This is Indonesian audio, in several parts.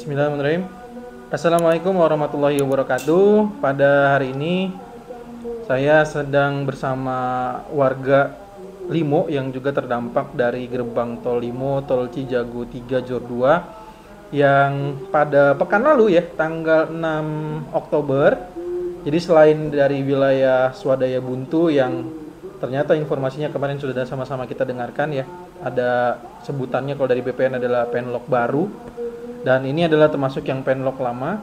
Bismillahirrahmanirrahim. Assalamualaikum warahmatullahi wabarakatuh. Pada hari ini saya sedang bersama warga Limo yang juga terdampak dari gerbang tol Limo, tol Cijago 3 Jor 2 yang pada pekan lalu ya, tanggal 6 Oktober. Jadi selain dari wilayah Swadaya Buntu yang ternyata informasinya kemarin sudah sama-sama kita dengarkan ya, ada sebutannya kalau dari BPN adalah penlock baru. Dan ini adalah termasuk yang penlock lama.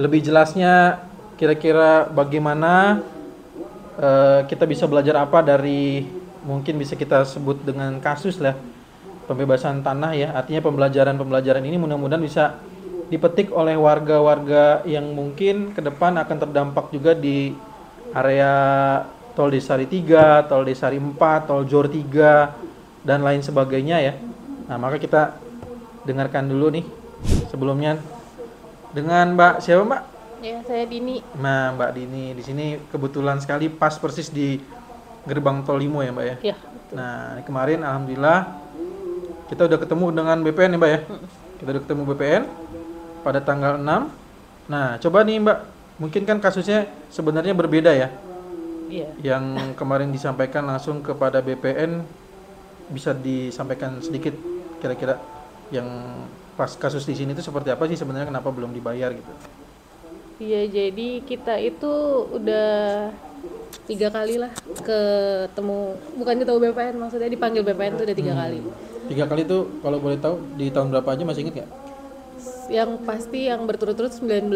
Lebih jelasnya kira-kira bagaimana kita bisa belajar apa dari, mungkin bisa kita sebut dengan kasus lah, pembebasan tanah ya. Artinya pembelajaran ini mudah-mudahan bisa dipetik oleh warga-warga yang mungkin ke depan akan terdampak juga di area Tol Desari 3, Tol Desari 4, Tol Jor 3 dan lain sebagainya ya. Nah, maka kita dengarkan dulu nih sebelumnya dengan Mbak siapa Mbak? Ya, saya Dini. Nah, Mbak Dini di sini kebetulan sekali pas persis di gerbang tol Limo ya Mbak ya. Ya. Nah, kemarin alhamdulillah kita udah ketemu dengan BPN ya Mbak ya. Kita udah ketemu BPN pada tanggal 6. Nah, coba nih Mbak, mungkin kan kasusnya sebenarnya berbeda ya. Iya. Yang kemarin disampaikan langsung kepada BPN, bisa disampaikan sedikit kira-kira yang pas kasus di sini itu seperti apa sih sebenarnya, kenapa belum dibayar gitu? Iya, jadi kita itu udah 3 kali lah ketemu, bukan ketemu BPN, maksudnya dipanggil BPN itu udah 3 kali. 3 kali itu kalau boleh tahu di tahun berapa aja, masih inget nggak? Yang pasti yang berturut-turut 19,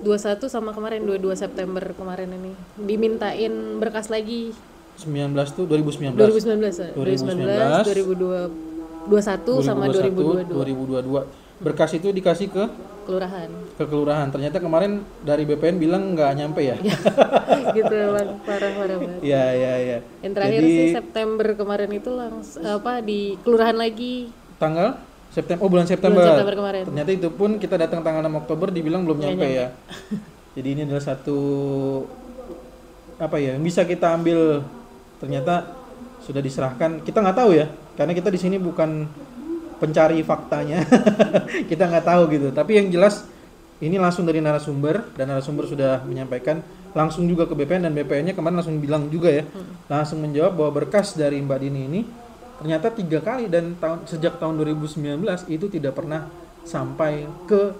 21 sama kemarin 22 September kemarin ini. Dimintain berkas lagi. 19 tuh 2019. 2019, 2021 sama 2022. Berkas itu dikasih ke Kelurahan. kelurahan. Ternyata kemarin dari BPN bilang nggak nyampe ya. Gitu Bang, parah banget. Iya. Yang terakhir Jadi, sih September kemarin itu langsung di kelurahan lagi. tanggal September, bulan September. Bulan September kemarin. Ternyata itu pun kita datang tanggal 6 Oktober dibilang belum nyampe ya. Jadi ini adalah satu apa ya, yang bisa kita ambil, ternyata sudah diserahkan. Kita nggak tahu ya, karena kita di sini bukan pencari faktanya. Kita nggak tahu gitu. Tapi yang jelas ini langsung dari narasumber, dan narasumber sudah menyampaikan langsung juga ke BPN, dan BPN-nya kemarin langsung bilang juga ya, langsung menjawab bahwa berkas dari Mbak Dini ini ternyata 3 kali, dan sejak tahun 2019 itu tidak pernah sampai ke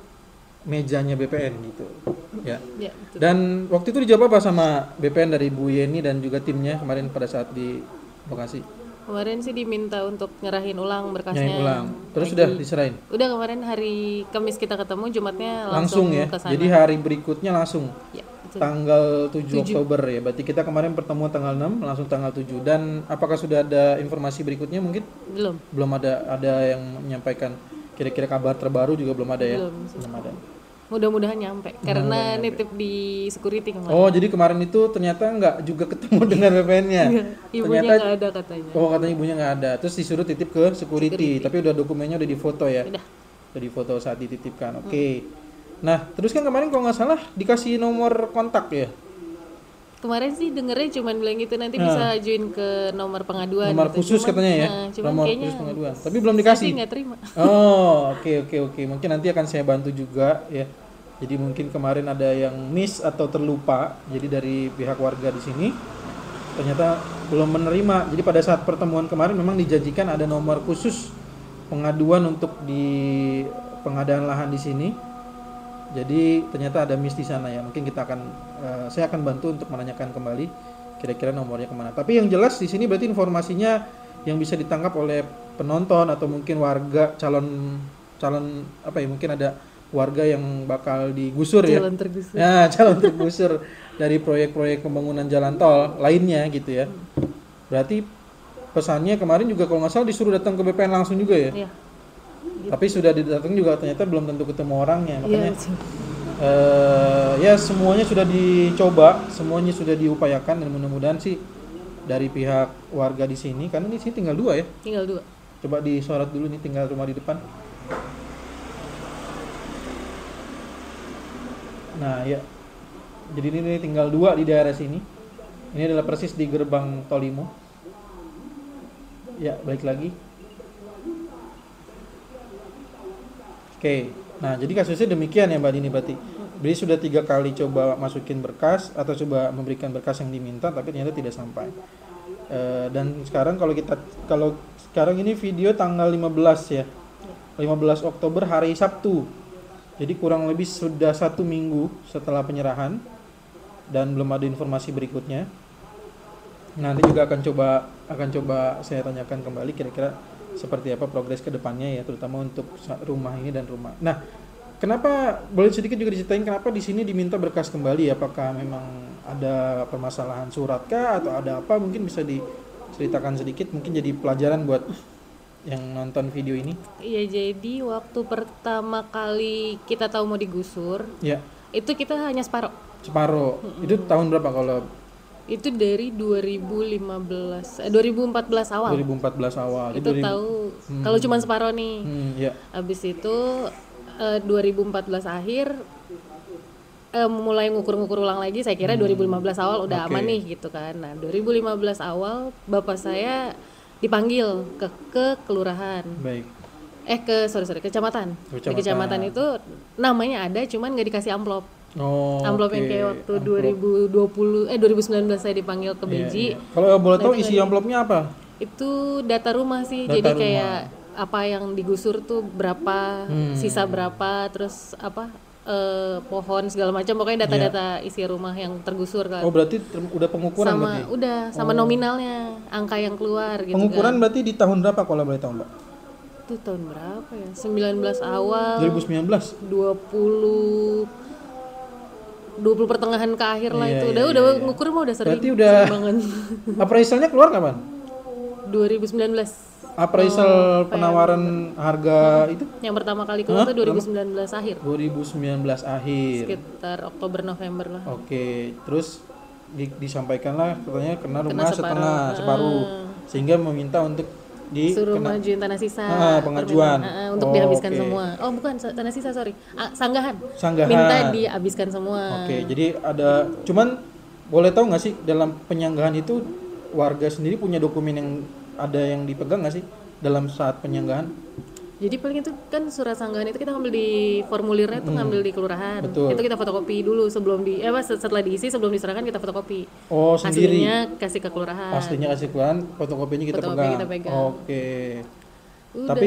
mejanya BPN gitu ya. Ya, betul. Dan waktu itu dijawab apa sama BPN dari Bu Yeni dan juga timnya kemarin pada saat di lokasi? Kemarin sih diminta untuk nyerahin ulang berkasnya. Nyerahin ulang. Terus sudah diserahin? Udah, kemarin hari Kamis kita ketemu, Jumatnya Langsung langsung ya. ke sana. Jadi hari berikutnya langsung. Ya, betul. Tanggal 7 Oktober ya. Berarti kita kemarin pertemuan tanggal 6, langsung tanggal 7. Dan apakah sudah ada informasi berikutnya mungkin? Belum. Belum ada yang menyampaikan kira-kira kabar terbaru juga belum ada ya? Belum ada. Mudah-mudahan nyampe karena nitip di security kemarin. Oh, jadi kemarin itu ternyata nggak juga ketemu dengan BPN-nya. Ibunya nggak ada katanya. Oh, katanya ibunya nggak ada. Terus disuruh titip ke security. Tapi udah dokumennya udah difoto ya. Udah Difoto saat dititipkan. Oke. Nah, terus kan kemarin kalau nggak salah dikasih nomor kontak ya. Kemarin sih dengernya cuman bilang gitu, nanti bisa ajuin ke nomor pengaduan. Nomor gitu. khusus katanya ya. Cuman Nomor kayaknya khusus pengaduan. Tapi belum saya dikasih. sih nggak terima. Oh, oke. Mungkin nanti akan saya bantu juga ya. Jadi mungkin kemarin ada yang miss atau terlupa. Jadi dari pihak warga di sini ternyata belum menerima. Jadi pada saat pertemuan kemarin memang dijanjikan ada nomor khusus pengaduan untuk di pengadaan lahan di sini. Jadi ternyata ada miss di sana ya. Mungkin kita akan saya akan bantu untuk menanyakan kembali kira-kira nomornya kemana. Tapi yang jelas di sini berarti informasinya yang bisa ditangkap oleh penonton atau mungkin warga calon apa ya, mungkin ada warga yang bakal digusur Jalan ya. tergusur. Ya, calon tergusur dari proyek-proyek pembangunan jalan tol lainnya gitu ya. Berarti pesannya kemarin juga kalau nggak salah disuruh datang ke BPN langsung juga ya. Iya. Tapi sudah didatang juga ternyata belum tentu ketemu orangnya. Makanya Iya. ya semuanya sudah dicoba, semuanya sudah diupayakan, dan mudah-mudahan sih dari pihak warga di sini, karena di sini tinggal 2 ya. Tinggal 2. Coba disorot dulu nih, tinggal rumah di depan. Nah ya, jadi ini tinggal 2 di daerah sini. Ini adalah persis di gerbang tol Limo. Ya, balik lagi. Oke. Nah, jadi kasusnya demikian ya Mbak Dini berarti. Jadi sudah 3 kali coba masukin berkas atau coba memberikan berkas yang diminta tapi ternyata tidak sampai. Dan sekarang kalau sekarang ini video tanggal 15 ya. 15 Oktober hari Sabtu. Jadi kurang lebih sudah 1 minggu setelah penyerahan dan belum ada informasi berikutnya. Nanti juga akan coba saya tanyakan kembali kira-kira seperti apa progres ke depannya ya, terutama untuk rumah ini dan rumah. Nah, kenapa boleh sedikit juga diceritain kenapa di sini diminta berkas kembali? Apakah memang ada permasalahan surat kah atau ada apa? Mungkin bisa diceritakan sedikit, mungkin jadi pelajaran buat yang nonton video ini. Iya, jadi waktu pertama kali kita tahu mau digusur, Ya, itu kita hanya separuh. Itu tahun berapa kalau Itu dari 2014 awal. 2014 awal. Itu tahu kalau cuma separuh nih. Ya. Habis itu 2014 akhir mulai ngukur-ngukur ulang lagi. Saya kira 2015 awal udah aman nih gitu kan. Nah, 2015 awal bapak saya dipanggil ke kelurahan. Baik. Kecamatan. Di kecamatan itu namanya ada, cuman nggak dikasih amplop. Amplop yang kayak waktu 2019 saya dipanggil ke Beji. Iya. Kalau boleh tahu isi amplopnya apa? Itu data rumah sih. Data jadi rumah. kayak apa yang digusur tuh berapa, sisa berapa, terus apa pohon segala macam, pokoknya data-data isi rumah yang tergusur kan. Berarti udah pengukuran berarti? Sama nominalnya, angka yang keluar gitu. Pengukuran kan. berarti di tahun berapa kalau boleh tahu, Mbak? Itu tahun berapa ya? 19 awal. 2019. 20 pertengahan ke akhir lah itu. Udah ngukur mah udah sering. Berarti udah banget. Appraisalnya keluar kapan? 2019. Appraisal penawaran harga itu Yang pertama kali keluar tuh 2019 akhir. 2019 akhir. Sekitar Oktober November lah. Oke, terus disampaikanlah katanya kena rumah separuh. Sehingga meminta untuk suruh majuin tanah sisa pengajuan untuk dihabiskan semua. Oh bukan tanah sisa, sorry, sanggahan. Minta dihabiskan semua. Oke, jadi ada, cuman boleh tahu nggak sih dalam penyanggahan itu warga sendiri punya dokumen yang ada yang dipegang nggak sih dalam saat penyanggahan? Jadi paling itu kan surat sanggahan itu kita ngambil di formulirnya tuh ngambil di kelurahan. Betul. Itu kita fotokopi dulu setelah diisi sebelum diserahkan kita fotokopi. Sendiri. Aslinya kasih ke kelurahan. Aslinya kasih kelurahan, fotokopinya kita pegang. Oke. Udah.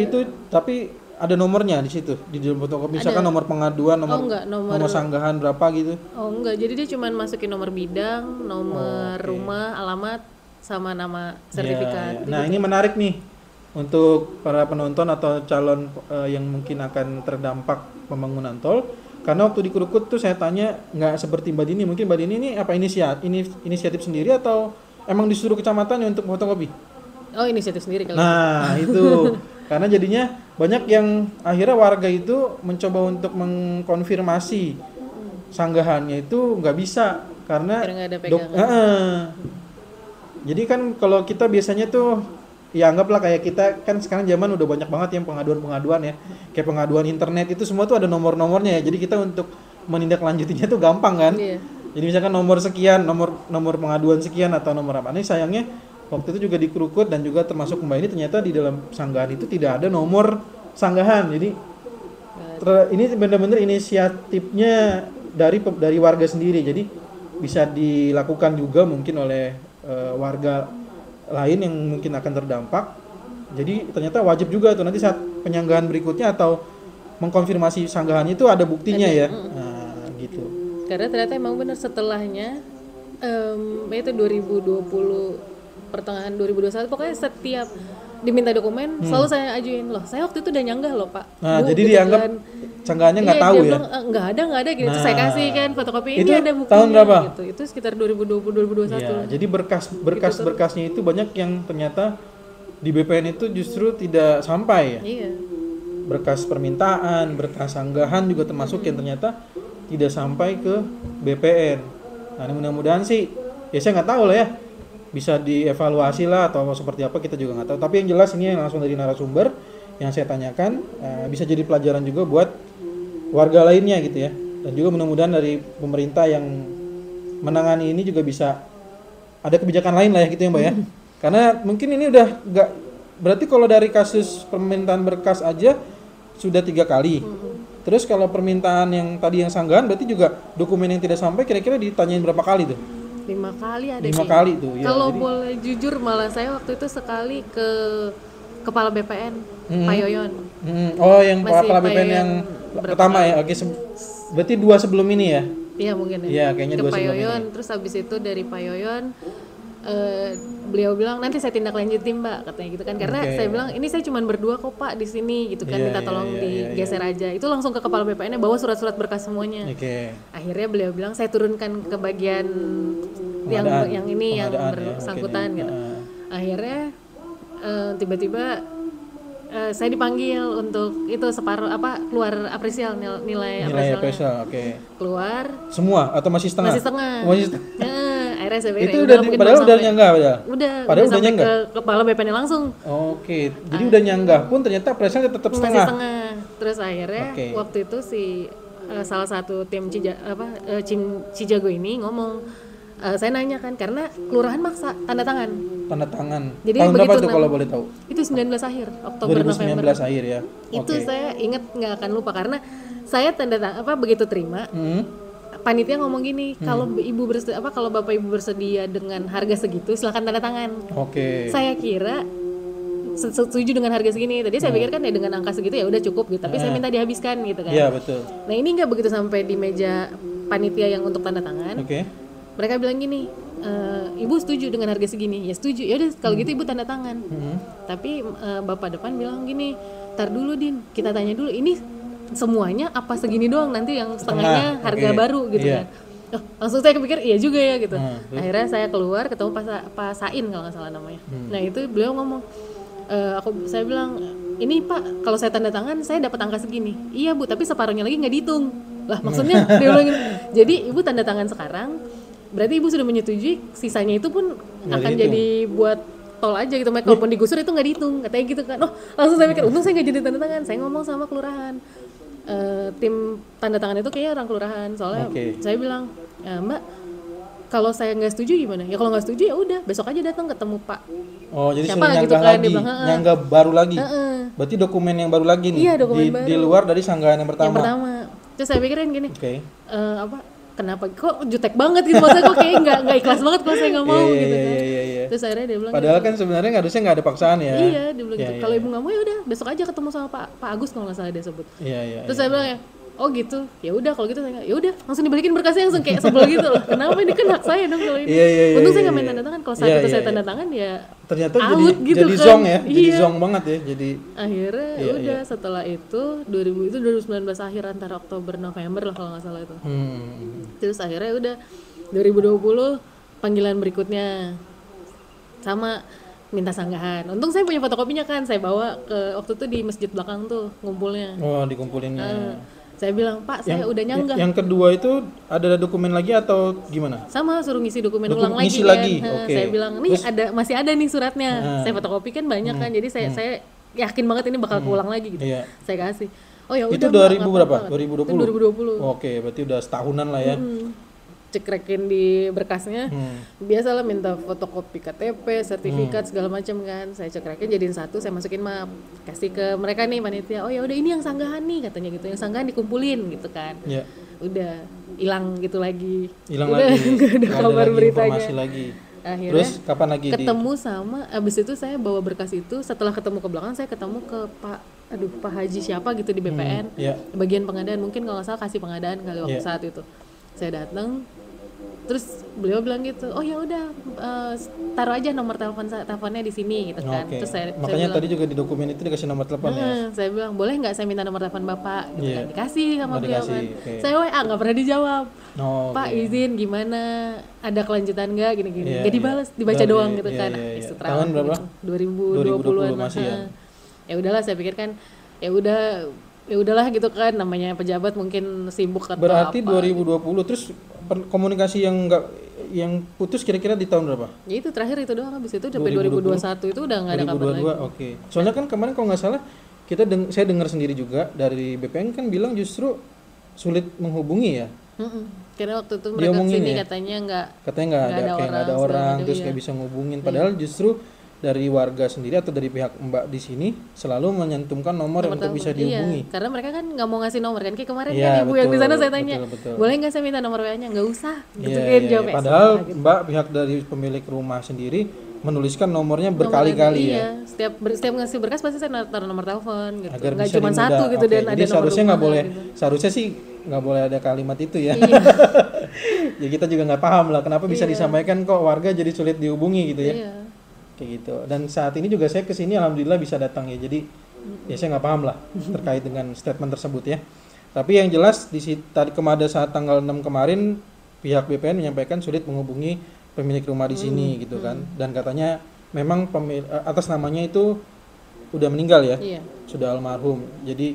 Tapi ada nomornya di situ di dalam fotokopi. Misalkan nomor pengaduan, nomor sanggahan berapa gitu? Oh enggak, jadi dia cuma masukin nomor bidang, nomor rumah, alamat, sama nama sertifikat. Nah ini menarik nih untuk para penonton atau calon yang mungkin akan terdampak pembangunan tol. Karena waktu di Krukut tuh saya tanya nggak seperti Mbak Dini. Mungkin Mbak Dini ini apa inisiatif sendiri atau emang disuruh kecamatan untuk fotokopi? Oh, inisiatif sendiri kalau. Nah itu karena jadinya banyak yang akhirnya warga itu mencoba untuk mengkonfirmasi sanggahannya itu nggak bisa karena nggak ada pegangan. Jadi kan kalau kita biasanya tuh ya anggaplah kayak kita kan sekarang zaman udah banyak banget yang pengaduan ya. Kayak pengaduan internet itu semua tuh ada nomor-nomornya ya. Jadi kita untuk menindaklanjutinya tuh gampang kan. Iya. Jadi misalkan nomor sekian, nomor pengaduan sekian atau nomor apa. Ini sayangnya waktu itu juga di Krukut dan juga termasuk Mbak ini ternyata di dalam sanggahan itu tidak ada nomor sanggahan. Jadi ini benar-benar inisiatifnya dari warga sendiri. Jadi bisa dilakukan juga mungkin oleh warga lain yang mungkin akan terdampak. Jadi ternyata wajib juga tuh nanti saat penyanggahan berikutnya atau mengkonfirmasi sanggahannya itu ada buktinya ya. Nah, gitu. Karena ternyata emang benar setelahnya itu 2020 pertengahan 2021 pokoknya setiap diminta dokumen selalu saya ajuin loh. Saya waktu itu udah nyanggah loh, Pak. Nah, jadi gitu dianggap kan. Sanggahannya nggak tahu ya? Nggak ada gitu. Terus saya kasih kan fotokopi ini ada buktinya. Tahun berapa? Gitu. Itu sekitar 2020-2021. Ya, jadi berkas-berkasnya itu banyak yang ternyata di BPN itu justru tidak sampai ya. Iya. Berkas permintaan, berkas sanggahan juga termasuk yang ternyata tidak sampai ke BPN. Nah, mudah-mudahan sih, ya saya nggak tahu lah ya. Bisa dievaluasi lah atau seperti apa kita juga nggak tahu. Tapi yang jelas ini langsung dari narasumber yang saya tanyakan bisa jadi pelajaran juga buat warga lainnya gitu ya. Dan juga mudah-mudahan dari pemerintah yang menangani ini juga bisa ada kebijakan lain lah ya gitu ya Mbak ya. Karena mungkin ini udah nggak, berarti kalau dari kasus permintaan berkas aja sudah 3 kali. Terus kalau permintaan yang tadi yang sanggahan berarti juga dokumen yang tidak sampai kira-kira ditanyain berapa kali tuh? 5 kali ada 5 sih. kali tuh ya. Kalau Jadi, boleh jujur malah saya waktu itu sekali ke kepala BPN Pak Yoyon. oh yang Masih kepala Pak BPN Yoyon yang berapa pertama kali? ya. Oke, berarti 2 sebelum ini ya. Iya mungkin ya. Iya, kayaknya Ke 2 Pak sebelum Yoyon, ini. terus habis itu dari Pak Yoyon beliau bilang nanti saya tindak lanjutin Mbak, katanya gitu kan. Karena Oke. saya bilang ini saya cuma berdua kok Pak di sini gitu kan, Iya, minta iya, tolong iya, digeser aja. Itu langsung ke kepala BPN-nya bawa surat-surat berkas semuanya. Oke. Akhirnya beliau bilang saya turunkan ke bagian Pengadaan. yang ini yang Pengadaan ya, bersangkutan oke, gitu. Akhirnya tiba-tiba saya dipanggil untuk itu separuh keluar apresial nilai Nilai apresialnya. appraisal, oke. Keluar Semua atau masih setengah? masih setengah. Masih setengah. Akhirnya saya pikir, Itu ya udah mungkin padahal baru udah sampai. nyanggah padahal. Padahal udah sampai nyanggah. ke kepala BPN langsung. Oke. Jadi udah nyanggah pun ternyata appraisal tetap Masih setengah. setengah. Terus akhirnya Oke. waktu itu si salah satu tim Cijago ini ngomong, saya nanya kan karena kelurahan maksa tanda tangan. Tanda tangan. Jadi Tahun berapa begitu tuh kalau boleh tahu? Itu 19 akhir Oktober 2019 November. akhir ya. Itu Oke. saya inget nggak akan lupa karena saya tanda tangan begitu terima. Panitia ngomong gini, kalau kalau Bapak Ibu bersedia dengan harga segitu silakan tanda tangan. Oke. Saya kira setuju dengan harga segini. Tadi saya pikir kan ya dengan angka segitu ya udah cukup gitu. Tapi saya minta dihabiskan gitu kan. Iya, betul. Nah ini nggak begitu sampai di meja panitia yang untuk tanda tangan. Oke. Mereka bilang gini, Ibu setuju dengan harga segini? Ya setuju. Ya udah kalau gitu Ibu tanda tangan. Tapi Bapak depan bilang gini, tar dulu Din, kita tanya dulu ini semuanya apa segini doang, nanti yang setengahnya harga oke. baru gitu Iya. kan. Langsung saya kepikir iya juga ya gitu. Akhirnya saya keluar ketemu Pak Sain kalau nggak salah namanya. Nah itu beliau ngomong, saya bilang ini Pak kalau saya tanda tangan saya dapat angka segini. Iya Bu, tapi separuhnya lagi nggak dihitung. Lah maksudnya dia bilang gitu. Jadi Ibu tanda tangan sekarang, berarti Ibu sudah menyetujui sisanya itu pun Nggak akan dihitung. jadi buat tol aja gitu. Kalaupun digusur itu nggak dihitung, katanya gitu kan. Langsung saya mikir untung saya nggak jadi tanda tangan. Saya ngomong sama kelurahan. Tim tanda tangan itu kayaknya orang kelurahan, soalnya Oke. saya bilang, Mbak kalau saya nggak setuju gimana? Ya kalau nggak setuju ya udah besok aja datang ketemu Pak. Oh, jadi Siapa suruh gitu nyanggah kan, lagi. dia bilang, "Heeh." Nyanggah baru lagi. Heeh. Berarti dokumen yang baru lagi nih. Iya, dokumen di, baru. di luar dari sanggahan yang pertama. Yang pertama. Terus saya pikirin gini, Oke. kenapa kok jutek banget gitu, maksudnya kok kayak nggak ikhlas banget kalau saya nggak mau Iya, gitu iya, kan. iya, iya. Terus akhirnya dia bilang, Padahal kan sebenarnya harusnya nggak ada paksaan ya. iya dia bilang Iya, gitu. iya, Kalau iya. ibu nggak mau ya udah besok aja ketemu sama Pak Agus kalau nggak salah dia sebut. Iya, iya. Terus iya. saya bilang ya, oh gitu, ya udah kalau gitu saya ya udah langsung dibalikin berkasnya langsung kayak sebel gitu loh. Kenapa ini kan hak saya dong kalau ini. Iya, iya, iya, Untung saya iya, nggak main iya. tanda tangan. Kalau saat Iya, itu iya, saya iya. tanda tangan ya Ternyata out gitu jadi kan. zong ya. Jadi Iya. zong banget ya. Jadi Akhirnya Iya, udah setelah itu 2019 akhir antara Oktober November lah kalau nggak salah itu. Terus akhirnya udah 2020 panggilan berikutnya sama minta sanggahan. Untung saya punya fotokopinya kan, saya bawa ke waktu itu di masjid belakang tuh ngumpulnya. oh dikumpulinnya. Saya bilang Pak saya udah nyanggah. Yang kedua itu ada dokumen lagi atau gimana? Sama suruh ngisi dokumen ulang Ngisi lagi kan. lagi, Nah, oke. saya bilang nih masih ada nih suratnya. Saya fotokopi kan banyak kan, jadi saya yakin banget ini bakal keulang lagi gitu. Iya. Saya kasih. Oh ya udah. Itu Mbak, 2000 nggak berapa? apa-apa. 2020. Itu 2020. Oke, berarti udah setahunan lah ya. Cekrekin di berkasnya, biasalah minta fotokopi KTP, sertifikat segala macam kan. Saya cekrekin jadiin satu, saya masukin map, kasih ke mereka nih panitia. Oh ya udah ini yang sanggahan nih katanya gitu, yang sanggahan dikumpulin gitu kan. Iya. Udah hilang gitu lagi. Hilang Udah, lagi. nggak ada Nggak kabar lagi beritanya. informasi lagi. Akhirnya Terus kapan lagi ketemu sama, abis itu saya bawa berkas itu, setelah ketemu ke belakang saya ketemu ke Pak Haji siapa gitu di BPN, Iya. bagian pengadaan, mungkin kalau nggak salah kasih pengadaan kali waktu saat itu. Saya datang, terus beliau bilang gitu, oh ya udah taruh aja nomor teleponnya di sini gitu kan. Oke. Terus saya Makanya bilang, tadi juga di dokumen itu dikasih nomor telepon ya. saya bilang boleh nggak saya minta nomor telepon bapak gitu Iya. kan. Dikasih sama Oh, beliau dikasih, kan. oke. Saya WA nggak pernah dijawab. Oh, Pak oke. izin gimana, ada kelanjutan nggak gini-gini. Iya, Gak iya. dibalas, dibaca Berarti, doang gitu iya, kan. iya, iya. Setelah Tahun berapa? gitu, 2020-an 2020 masih ya? Ya udahlah saya pikir kan ya udahlah gitu kan, namanya pejabat mungkin sibuk atau Berarti apa. 2020 terus komunikasi yang putus kira-kira di tahun berapa? Ya itu terakhir itu doang, habis itu sampai 2021 itu udah nggak ada kabar lagi. 2022, oke. Soalnya kan kemarin kalau nggak salah saya dengar sendiri juga dari BPN kan bilang justru sulit menghubungi ya. Karena waktu itu Dia mereka omongin kesini ya? katanya nggak Katanya nggak ada nggak ada kayak nggak ada orang, orang segala terus macam, kayak iya. bisa ngubungin. Padahal justru dari warga sendiri atau dari pihak Mbak di sini selalu menyantumkan nomor untuk bisa dihubungi. Iya, karena mereka kan nggak mau ngasih nomor kan. Kayak kemarin Iya, kan ibu yang di betul, sana saya tanya, betul. boleh nggak saya minta nomor WA-nya? Nggak usah. Gitu Iya, kan iya, jawabnya. padahal gitu. Mbak pihak dari pemilik rumah sendiri menuliskan nomornya berkali-kali ya. Iya, setiap ngasih berkas pasti saya taruh nomor telepon gitu. Agar Nggak bisa cuma dimudah. satu gitu Oke, dan jadi ada nomor seharusnya nggak rumah boleh, gitu. seharusnya sih nggak boleh ada kalimat itu ya. Iya. Ya kita juga nggak paham lah kenapa bisa Iya. disampaikan kok warga jadi sulit dihubungi gitu ya. Iya. Kayak gitu. Dan saat ini juga saya kesini alhamdulillah bisa datang ya. Jadi ya saya nggak paham lah terkait dengan statement tersebut ya. Tapi yang jelas tadi kemada saat tanggal 6 kemarin pihak BPN menyampaikan sulit menghubungi pemilik rumah di sini gitu kan. Dan katanya memang atas namanya itu udah meninggal ya. Iya. Sudah almarhum. Jadi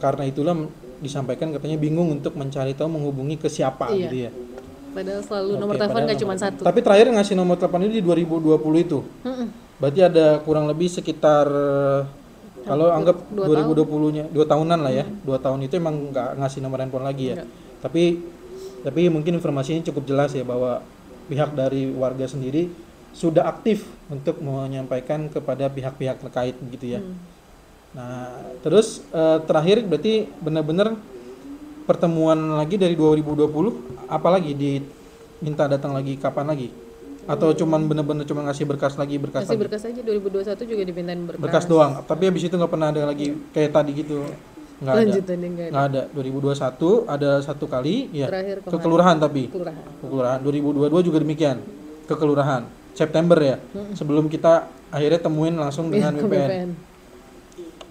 karena itulah disampaikan katanya bingung untuk mencari tahu menghubungi ke siapa Iya. gitu ya. Padahal selalu Oke, nomor telepon padahal nggak cuma satu. Tapi terakhir ngasih nomor telepon itu di 2020 itu. Berarti ada kurang lebih sekitar kalau anggap 2020-nya 2 tahunan lah ya. 2 tahun itu emang nggak ngasih nomor handphone lagi ya. Tapi mungkin informasinya cukup jelas ya bahwa pihak dari warga sendiri sudah aktif untuk menyampaikan kepada pihak-pihak terkait gitu ya. Nah, terus terakhir berarti benar-benar pertemuan lagi dari 2020 apalagi diminta datang lagi kapan lagi? Atau cuman benar-benar cuma ngasih berkas lagi? Kasih berkas aja 2021 juga dimintain berkas. Berkas doang. Tapi habis itu nggak pernah ada lagi kayak tadi gitu. Nggak ada. Lanjutannya nggak ada. 2021 ada 1 kali ya. Terakhir Ke kelurahan tapi. Kelurahan. Ke kelurahan. 2022 juga demikian. Ke kelurahan. September ya. Sebelum kita akhirnya temuin langsung dengan Ke BPN.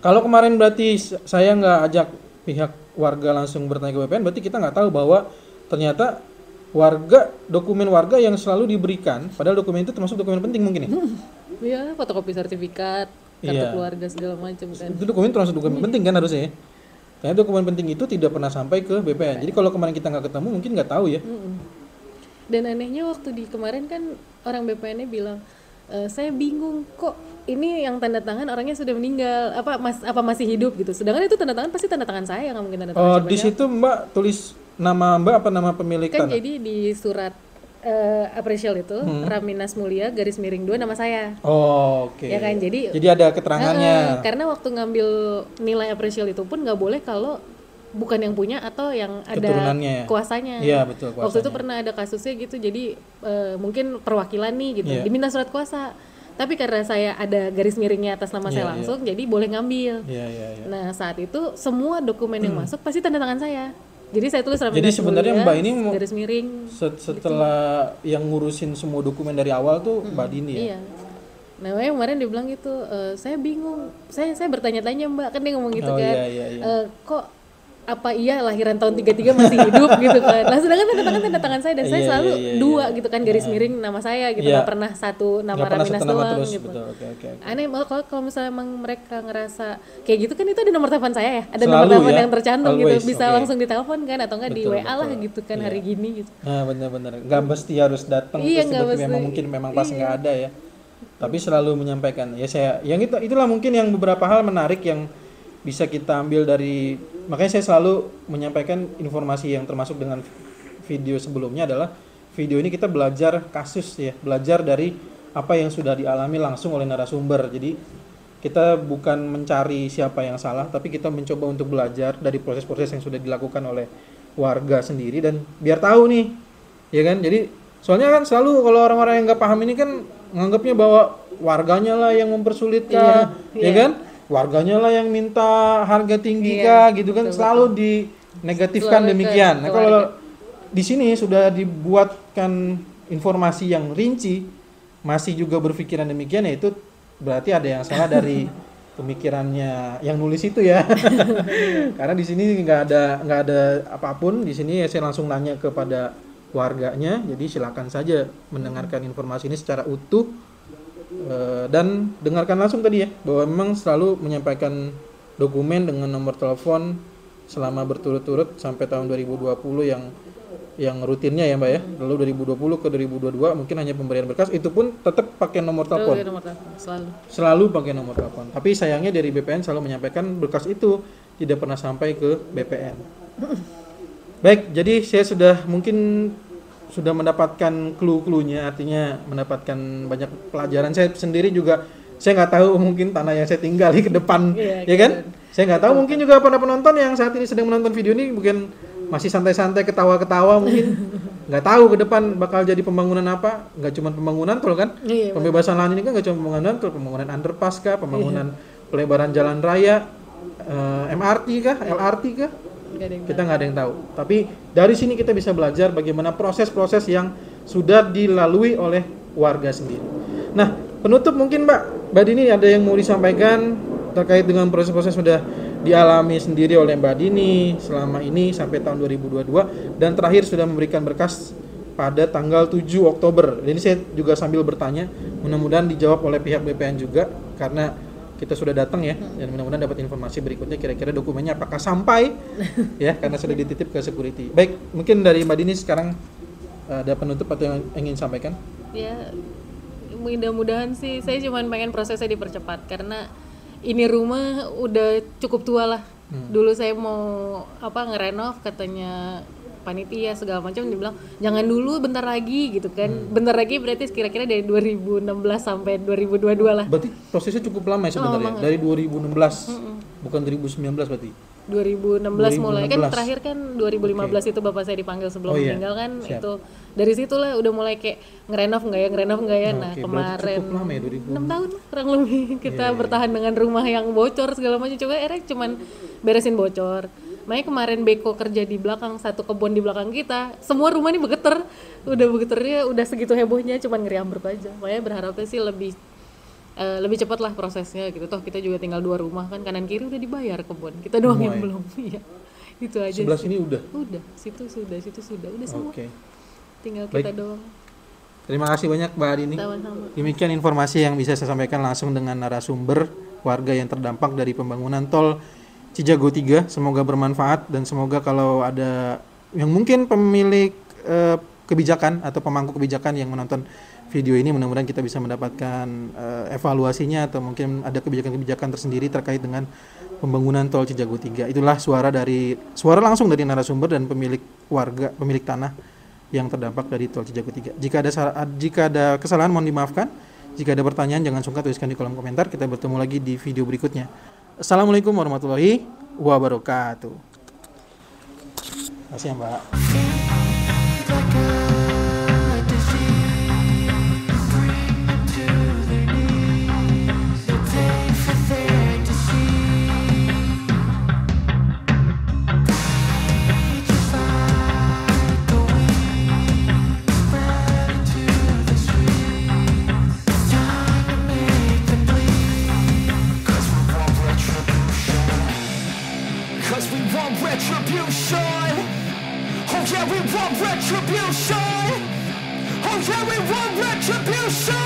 Kalau kemarin berarti saya nggak ajak pihak warga langsung bertanya ke BPN, berarti kita nggak tahu bahwa ternyata dokumen warga yang selalu diberikan, padahal dokumen itu termasuk dokumen penting mungkin ya. Iya, fotokopi sertifikat, kartu Iya. keluarga segala macam kan. Itu dokumen termasuk dokumen penting kan harusnya ya. Ternyata dokumen penting itu tidak pernah sampai ke BPN. Jadi kalau kemarin kita nggak ketemu mungkin nggak tahu ya. Dan anehnya waktu di kemarin kan orang BPN-nya bilang, saya bingung kok ini yang tanda tangan orangnya sudah meninggal, apa masih hidup gitu. Sedangkan itu tanda tangan pasti tanda tangan saya, nggak mungkin tanda tangan Oh, siapa-siapa. di situ Mbak tulis nama Mbak apa nama pemilik Kan tanah? jadi di surat appraisal itu Raminas Mulia _2 nama saya. Oh, oke. Ya kan, jadi ada keterangannya. karena waktu ngambil nilai appraisal itu pun nggak boleh kalau bukan yang punya atau yang ada Keturunannya. kuasanya. Iya, betul, Waktu itu kuasanya. pernah ada kasusnya gitu, jadi mungkin perwakilan nih gitu, Iya. diminta surat kuasa. Tapi karena saya ada garis miringnya atas nama saya langsung, jadi boleh ngambil. Iya. Nah saat itu semua dokumen yang masuk pasti tanda tangan saya. Jadi saya tulis Raminas Jadi sebenarnya Mulia, Mbak ini garis miring. setelah yang ngurusin semua dokumen dari awal tuh Mbak Dini ya. Iya. Nah, makanya kemarin dia bilang gitu, saya bingung, saya bertanya-tanya Mbak, kan dia ngomong gitu Oh, kan, iya. Kok apa iya lahiran tahun 33 masih hidup gitu kan. Nah, sedangkan tanda tangan saya dan saya Iya, selalu iya. dua gitu kan, garis miring nama saya gitu, Iya. nggak pernah satu nama Nggak pernah Raminas satu nama doang terus, gitu. betul. Oke. Aneh malah kalau misalnya emang mereka ngerasa kayak gitu kan, itu ada nomor telepon saya ya, ada Selalu nomor telepon ya, yang tercantum gitu, always, bisa oke. langsung ditelepon kan, atau enggak di Betul, WA lah betul. gitu kan, Iya. hari gini gitu. Nah, benar-benar. Nggak mesti harus datang Iya, terus nggak tiba-tiba mesti. memang pas nggak ada ya. Tapi selalu menyampaikan. Ya yang itulah mungkin yang beberapa hal menarik yang bisa kita ambil dari, makanya saya selalu menyampaikan informasi yang termasuk dengan video sebelumnya adalah video ini kita belajar kasus ya, belajar dari apa yang sudah dialami langsung oleh narasumber. Jadi kita bukan mencari siapa yang salah, tapi kita mencoba untuk belajar dari proses-proses yang sudah dilakukan oleh warga sendiri dan biar tahu nih, ya kan? Jadi soalnya kan selalu kalau orang-orang yang nggak paham ini kan nganggapnya bahwa warganya lah yang mempersulit kah, ya kan? Warganya lah yang minta harga tinggi kah, gitu kan? Selalu dinegatifkan demikian. Nah, kalau di sini sudah dibuatkan informasi yang rinci, masih juga berpikiran demikian, ya itu berarti ada yang salah dari pemikirannya yang nulis itu ya. Karena di sini nggak ada apapun. Di sini ya saya langsung nanya kepada warganya. Jadi silakan saja mendengarkan informasi ini secara utuh dan dengarkan langsung tadi ya, bahwa memang selalu menyampaikan dokumen dengan nomor telepon selama berturut-turut sampai tahun 2020 yang rutinnya ya Mbak ya. Lalu 2020 ke 2022 mungkin hanya pemberian berkas, itu pun tetap pakai nomor telepon. Selalu pakai nomor telepon. Tapi sayangnya dari BPN selalu menyampaikan berkas itu tidak pernah sampai ke BPN. Baik, jadi saya sudah mungkin sudah mendapatkan clue-cluenya, artinya mendapatkan banyak pelajaran. Saya sendiri juga saya nggak tahu mungkin tanah yang saya tinggali ke depan, ya kan? Saya nggak tahu, mungkin juga para penonton yang saat ini sedang menonton video ini mungkin masih santai-santai ketawa-ketawa mungkin nggak tahu ke depan bakal jadi pembangunan apa. Nggak cuma pembangunan tol kan, pembebasan lahan ini kan nggak cuma pembangunan tol, pembangunan underpass kah, pembangunan pelebaran jalan raya, MRT kah, LRT kah, kita nggak ada yang tahu. Tapi dari sini kita bisa belajar bagaimana proses-proses yang sudah dilalui oleh warga sendiri. Nah, penutup mungkin Mbak Dini ada yang mau disampaikan terkait dengan proses-proses sudah dialami sendiri oleh Mbak Dini selama ini sampai tahun 2022 dan terakhir sudah memberikan berkas pada tanggal 7 Oktober. Ini saya juga sambil bertanya, mudah-mudahan dijawab oleh pihak BPN juga karena kita sudah datang ya, dan mudah-mudahan dapat informasi berikutnya kira-kira dokumennya apakah sampai ya karena sudah dititip ke security. Baik, mungkin dari Mbak Dini sekarang ada penutup atau yang ingin sampaikan? Ya, mudah-mudahan sih, saya cuma pengen prosesnya dipercepat karena ini rumah udah cukup tua lah. Dulu saya mau ngerenov, katanya panitia segala macam, dibilang jangan dulu, bentar lagi gitu kan. Bentar lagi berarti kira-kira dari 2016 sampai 2022 lah. Berarti prosesnya cukup lama ya sebenarnya. Dari 2016 bukan 2019 berarti. 2016 mulai kan, terakhir kan 2015 itu bapak saya dipanggil sebelum meninggal kan. Siap. Itu dari situlah udah mulai kayak ngerenov nggak ya. Nah, kemarin cukup lama ya, 6 tahun kurang lebih kita bertahan dengan rumah yang bocor segala macam. Coba cuman beresin bocor. Makanya kemarin Beko kerja di belakang, satu kebun di belakang kita, semua rumah ini bergetar. Bergetarnya udah segitu hebohnya, cuman ngeri ambruk aja. Makanya berharapnya sih lebih cepat lah prosesnya gitu. Toh kita juga tinggal 2 rumah kan, kanan kiri udah dibayar kebun, kita doang yang belum. Iya, itu aja. Sebelah sih. Sini udah situ sudah semua. Tinggal Baik. kita doang. Terima kasih banyak Mbak Dini. Sama-sama. Demikian informasi yang bisa saya sampaikan langsung dengan narasumber warga yang terdampak dari pembangunan tol Cijago 3. Semoga bermanfaat dan semoga kalau ada yang mungkin pemilik kebijakan atau pemangku kebijakan yang menonton video ini, mudah-mudahan kita bisa mendapatkan evaluasinya atau mungkin ada kebijakan-kebijakan tersendiri terkait dengan pembangunan tol Cijago 3. Itulah suara langsung dari narasumber dan pemilik tanah yang terdampak dari tol Cijago 3. Jika ada kesalahan mohon dimaafkan. Jika ada pertanyaan jangan sungkan tuliskan di kolom komentar. Kita bertemu lagi di video berikutnya. Assalamualaikum warahmatullahi wabarakatuh. Terima kasih ya Mbak. Retribution. Oh yeah, we want retribution. Oh yeah, we want retribution.